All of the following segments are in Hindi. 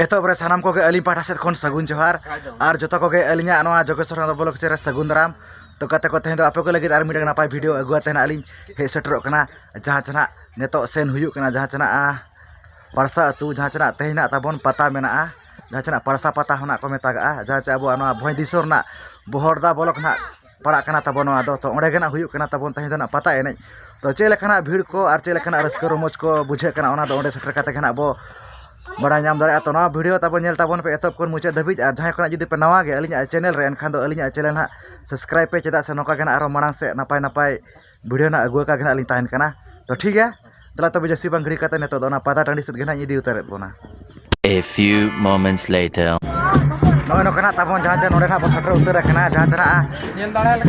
एतोब रे सानाम को अली पाठा से खन सगुन जोहार और जो को अलिया जोगेश्वर ब्लॉक से सगुन दाराम तो कते को तेहन आपे को लगे और मिटे नपाय वीडियो अगुआ तेना अली हे सेटरों कना जहाँ चना नेतो सेन हुयुक कना जहाँ चना परसा अतु जहाँ चना तेहना तबन पता मेना जहाँ चना परसा पता होना को मेतागा जहाँ चे अब भोई दिसोर ना बोहरदा ब्लॉक ना पड़ा कना तबन तो ओंडे गेना हुयुक कना तबन तेहन ना पता एने तो चे लेखाना भीड़ को और चे लेखाना रस्क रोमोज को बुझे कना ओना दो ओंडे सेटर काते गेना अब बड़ा नाम दाड़ा तो ना वीडियो तबन नेल तबन पे एतब कोन मुचे धबिज और जहाँ जुदी पे नवा गे अलिया चैनल रे एनखान दो अलिया चैनल ना सब्सक्राइब पे चेदा से नौका गेना आरो मांग से नपाय नपाय वीडियो ना अगुआ का गेना अलिन ताहन कना तो ठीक है दला तब जैसी बंग घड़ी काते नेतो दोना पता टांडी से गेना इदी उतारे बोना। A few moments later. नोय नोकना तबन जहाँ नोडे ना सटर उतर कना जहाँ चना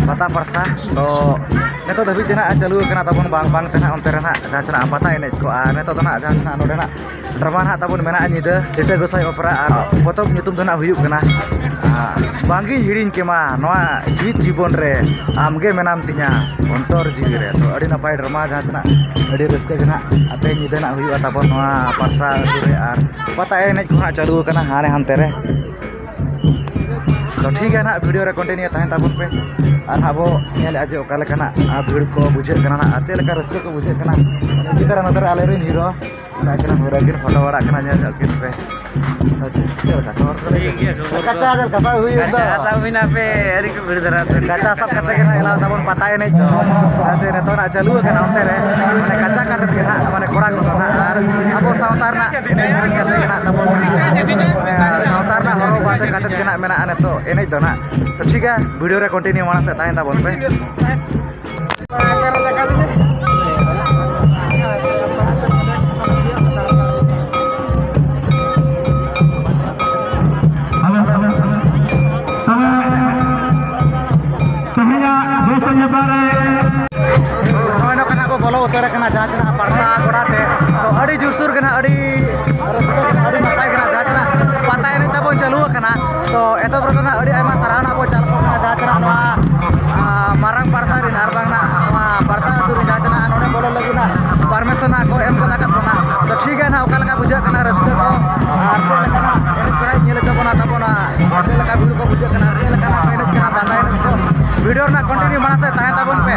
पता परसा तो नेतो धबिज देना चालू कना तबन बांग बांग तेना ओनते रेना जहाँ चना पता एनेज को आ नेतो दोना जहाँ चना नोडे ना ड्रामा ना तबन मेना निदा डेटा गोसाई ओपरा और पतब नितुम दोना हुयुक कना बांगी हिड़िन केमा नोआ जीत जीवन रे आमगे मेनाम तिया अंतर जीवी रे तो अड़ी नपाय ड्रामा जहाँ चना अड़ी रस्ते गना आते निदा ना हुयुआ तबन नोआ परसा दुरे और पता एनेज को ना चालू कना हाने हानते रे तो ठीक है ना वीडियो रे कंटिन्यू तहन ताबन पे और अब नेल आज ओकाले कना भीड़ को बुझे कना और चे लेका रस्ते को बुझे कना कितरा नदर आले रे हीरो नाकना होरागिन फोटो वाड़ा कना नेल किन पे कच्चा जल कसा हुई तो कसा हुई ना पे अरी को भीड़ धरा कच्चा सब कच्चा के ना एला ताबन पता है नहीं तो जैसे ने तो ना चालू कना ओनते रे माने कच्चा काते के ना माने कोड़ा को ना और अब सावतार ना एने सरिन काते के ना ताबन सावतार ना हरो बाते काते के ना मेना आने तो एने दो ना तो ठीक है वीडियो रे कंटिन्यू माना से ताहन ताबन पे बोलो उतर कना जहाँ चना परसा गोड़ाते तो अड़ी जुसुर कना अड़ी रस्ता कना अड़ी नपाय कना जहाँ चना पता है नहीं तब चालू कना तो एतब रे ना अड़ी आयमा सराहना बो चालको कना जहाँ चना नोआ मारंग परसा रिन आर बांगना नोआ परसा दुरी जहाँ चना नोडे बोलो लगी ना परमिशन को एम को ताकत बना तो ठीक है ना ओका लगा बुझे कना रस्का को और चे लेकना एने प्राय नेले जबना तबना चे लगा भीड़ को बुझे कना चे लेकना एने कना पता है को वीडियो ना कंटिन्यू माना से ताहे तबन पे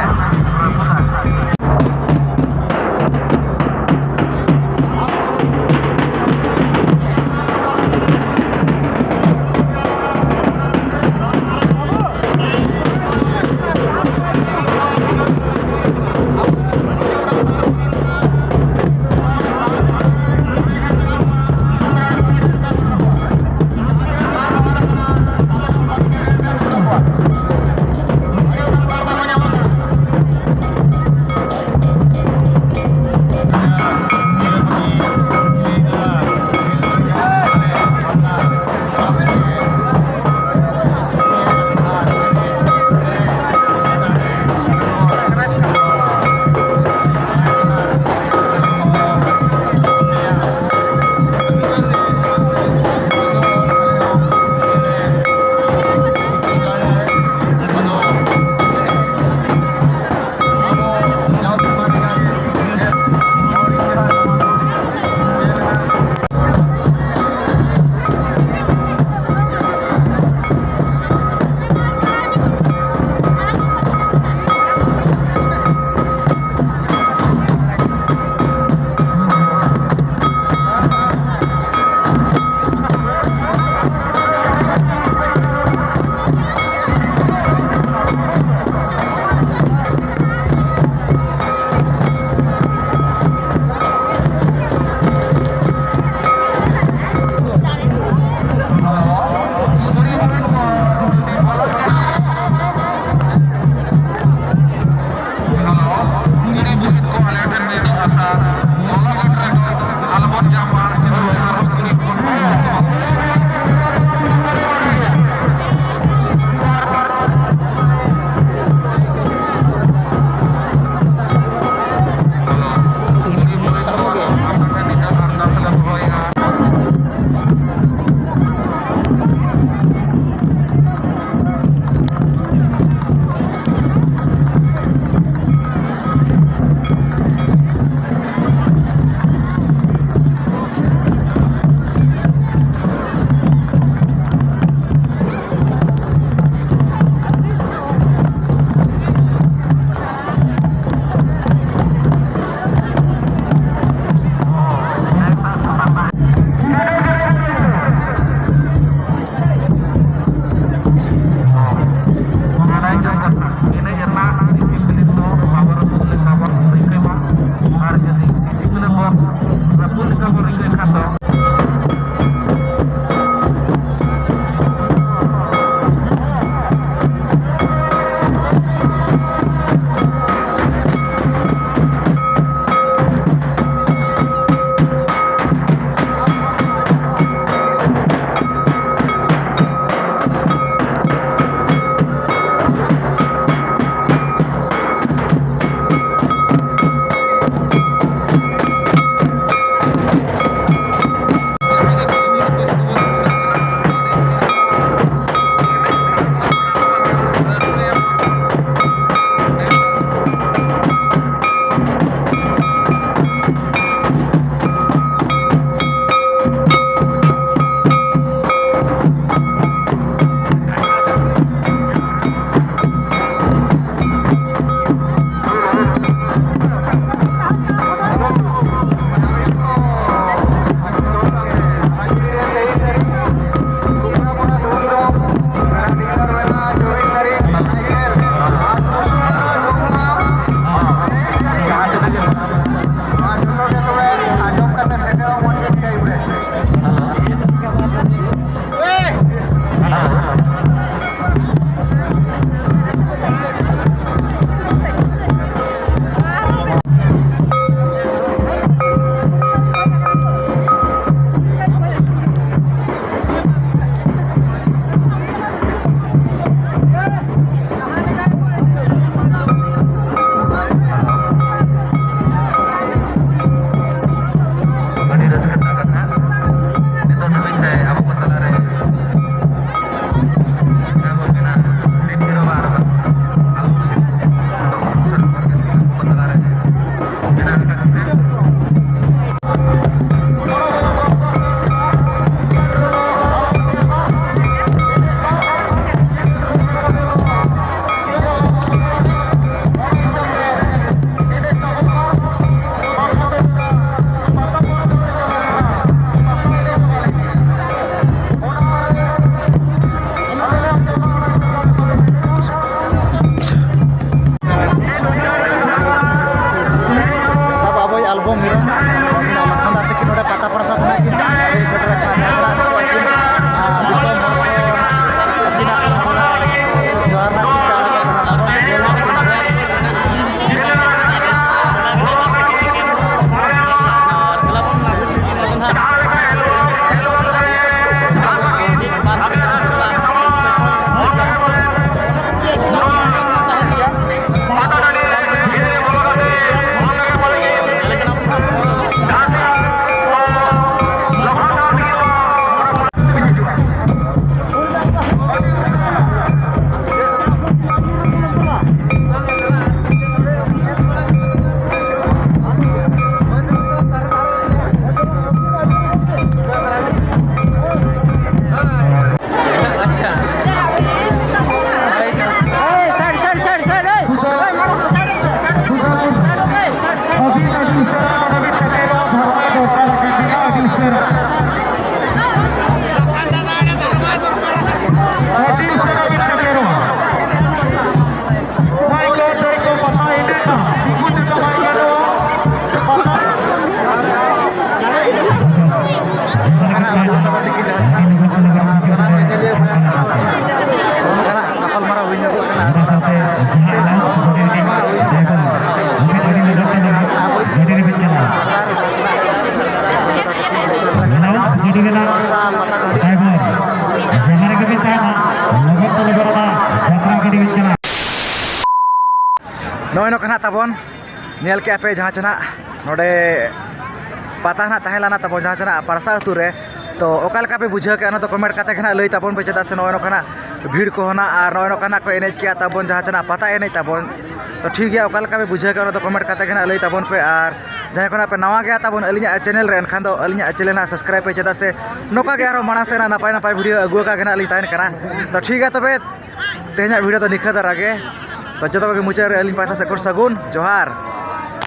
Obong Miro Lakon nanti kita udah patah persat lagi dari saudara kerajaan bisa tidak juara bicara Noy no kana tabon niel ke ape jahan chana node patah na tahela na tabon jahan chana parsa ture to okal ka pe bujha ke ana to comment kate khana lei tabon pe cheta se noy no kana bhid ko hona ar noy no kana ko enej ke tabon jahan chana pata enej tabon to thik gya okal ka pe bujha ke ana to comment kate khana lei tabon pe ar jahan kona pe nawa gya tabon alinya channel re enkhan do alinya channel na subscribe pe cheta se noka ge aro mana se na napai napai video agu ka khana ali tain kana to thik gya tobe tehnya video to nikha dar age तो जो मुझे अली पाठा से सागुन जोहार।